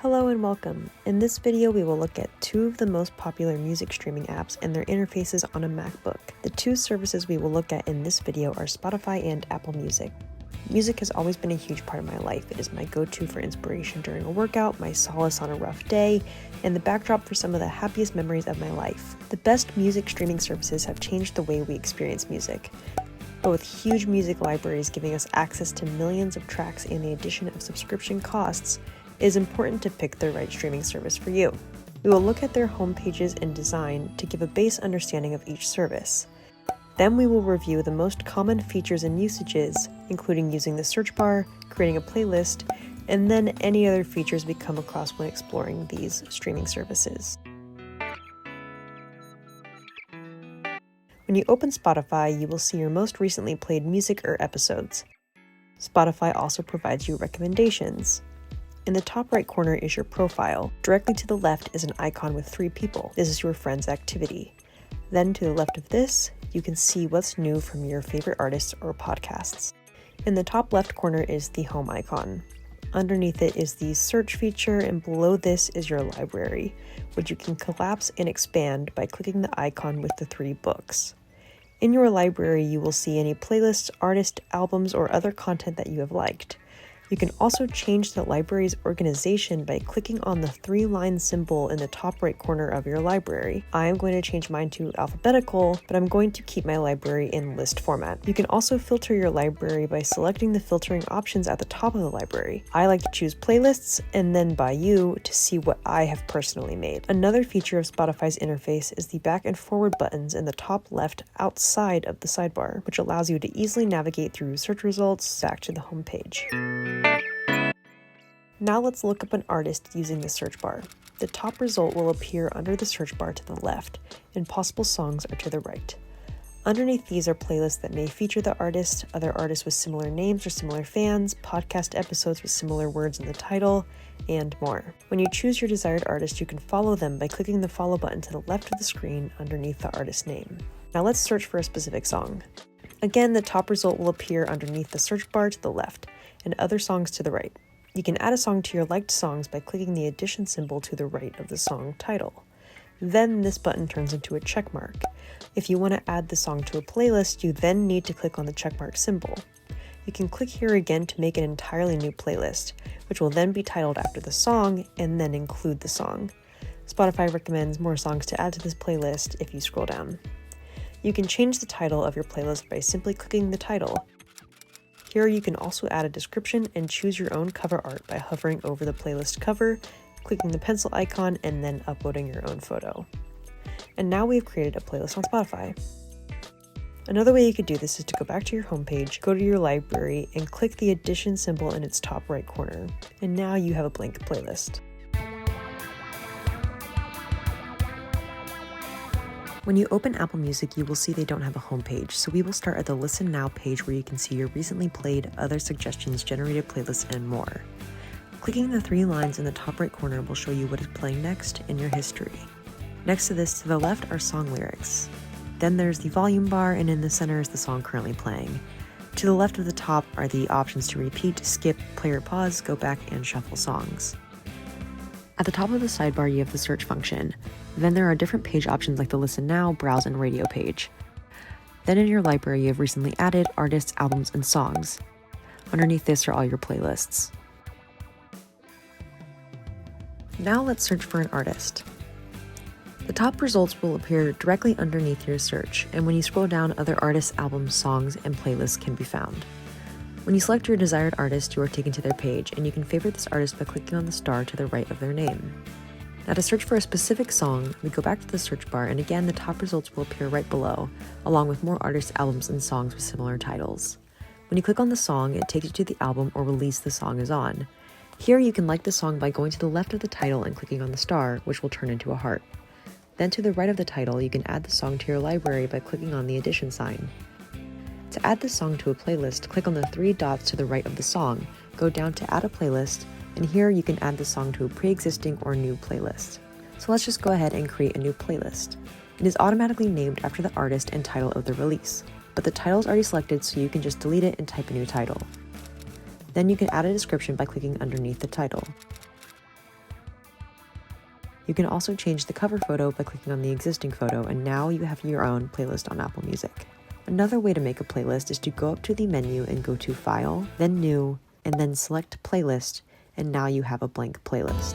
Hello and welcome. In this video, we will look at two of the most popular music streaming apps and their interfaces on a MacBook. The two services we will look at in this video are Spotify and Apple Music. Music has always been a huge part of my life. It is my go-to for inspiration during a workout, my solace on a rough day, and the backdrop for some of the happiest memories of my life. The best music streaming services have changed the way we experience music. But with huge music libraries giving us access to millions of tracks and the addition of subscription costs, it is important to pick the right streaming service for you. We will look at their homepages and design to give a base understanding of each service. Then we will review the most common features and usages, including using the search bar, creating a playlist, and then any other features we come across when exploring these streaming services. When you open Spotify, you will see your most recently played music or episodes. Spotify also provides you recommendations. In the top right corner is your profile. Directly to the left is an icon with 3 people. This is your friend's activity. Then to the left of this, you can see what's new from your favorite artists or podcasts. In the top left corner is the home icon. Underneath it is the search feature, and below this is your library, which you can collapse and expand by clicking the icon with the 3 books. In your library, you will see any playlists, artists, albums, or other content that you have liked. You can also change the library's organization by clicking on the 3-line symbol in the top right corner of your library. I am going to change mine to alphabetical, but I'm going to keep my library in list format. You can also filter your library by selecting the filtering options at the top of the library. I like to choose playlists and then by you to see what I have personally made. Another feature of Spotify's interface is the back and forward buttons in the top left outside of the sidebar, which allows you to easily navigate through search results back to the home page. Now let's look up an artist using the search bar. The top result will appear under the search bar to the left, and possible songs are to the right. Underneath these are playlists that may feature the artist, other artists with similar names or similar fans, podcast episodes with similar words in the title, and more. When you choose your desired artist, you can follow them by clicking the follow button to the left of the screen underneath the artist's name. Now let's search for a specific song. Again, the top result will appear underneath the search bar to the left, and other songs to the right. You can add a song to your liked songs by clicking the addition symbol to the right of the song title. Then this button turns into a check mark. If you want to add the song to a playlist, you then need to click on the checkmark symbol. You can click here again to make an entirely new playlist, which will then be titled after the song and then include the song. Spotify recommends more songs to add to this playlist if you scroll down. You can change the title of your playlist by simply clicking the title. Here you can also add a description and choose your own cover art by hovering over the playlist cover, clicking the pencil icon, and then uploading your own photo. And now we've created a playlist on Spotify. Another way you could do this is to go back to your homepage, go to your library, and click the addition symbol in its top right corner. And now you have a blank playlist. When you open Apple Music, you will see they don't have a homepage, so we will start at the Listen Now page where you can see your recently played, other suggestions, generated playlists, and more. Clicking the 3 lines in the top right corner will show you what is playing next in your history. Next to this, to the left, are song lyrics. Then there's the volume bar, and in the center is the song currently playing. To the left of the top are the options to repeat, skip, play or pause, go back, and shuffle songs. At the top of the sidebar, you have the search function. Then there are different page options like the Listen Now, Browse, and Radio page. Then in your library, you have recently added artists, albums, and songs. Underneath this are all your playlists. Now let's search for an artist. The top results will appear directly underneath your search, and when you scroll down, other artists, albums, songs, and playlists can be found. When you select your desired artist, you are taken to their page, and you can favorite this artist by clicking on the star to the right of their name. Now to search for a specific song, we go back to the search bar, and again the top results will appear right below, along with more artists, albums, and songs with similar titles. When you click on the song, it takes you to the album or release the song is on. Here you can like the song by going to the left of the title and clicking on the star, which will turn into a heart. Then to the right of the title, you can add the song to your library by clicking on the addition sign. To add the song to a playlist, click on the 3 dots to the right of the song, go down to Add a Playlist, and here you can add the song to a pre-existing or new playlist. So let's just go ahead and create a new playlist. It is automatically named after the artist and title of the release, but the title is already selected, so you can just delete it and type a new title. Then you can add a description by clicking underneath the title. You can also change the cover photo by clicking on the existing photo, and now you have your own playlist on Apple Music. Another way to make a playlist is to go up to the menu and go to File, then New, and then select Playlist, and now you have a blank playlist.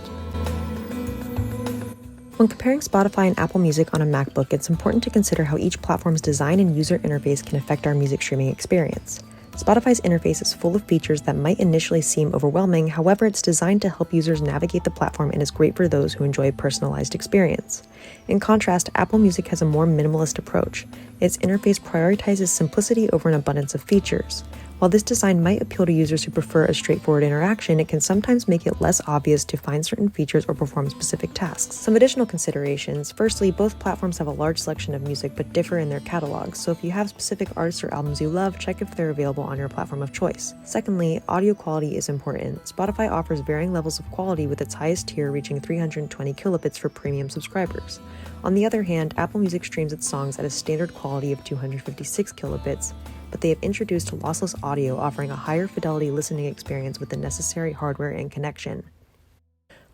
When comparing Spotify and Apple Music on a MacBook, it's important to consider how each platform's design and user interface can affect our music streaming experience. Spotify's interface is full of features that might initially seem overwhelming, however, it's designed to help users navigate the platform and is great for those who enjoy a personalized experience. In contrast, Apple Music has a more minimalist approach. Its interface prioritizes simplicity over an abundance of features. While this design might appeal to users who prefer a straightforward interaction, it can sometimes make it less obvious to find certain features or perform specific tasks. Some additional considerations. Firstly, both platforms have a large selection of music but differ in their catalogs, so if you have specific artists or albums you love, check if they're available on your platform of choice. Secondly, audio quality is important. Spotify offers varying levels of quality, with its highest tier reaching 320 kilobits for premium subscribers. On the other hand, Apple Music streams its songs at a standard quality of 256 kilobits, but they have introduced lossless audio, offering a higher fidelity listening experience with the necessary hardware and connection.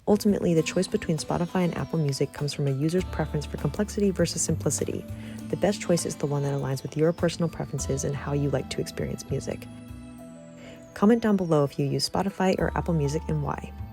Ultimately, the choice between Spotify and Apple Music comes from a user's preference for complexity versus simplicity. The best choice is the one that aligns with your personal preferences and how you like to experience music. Comment down below if you use Spotify or Apple Music and why.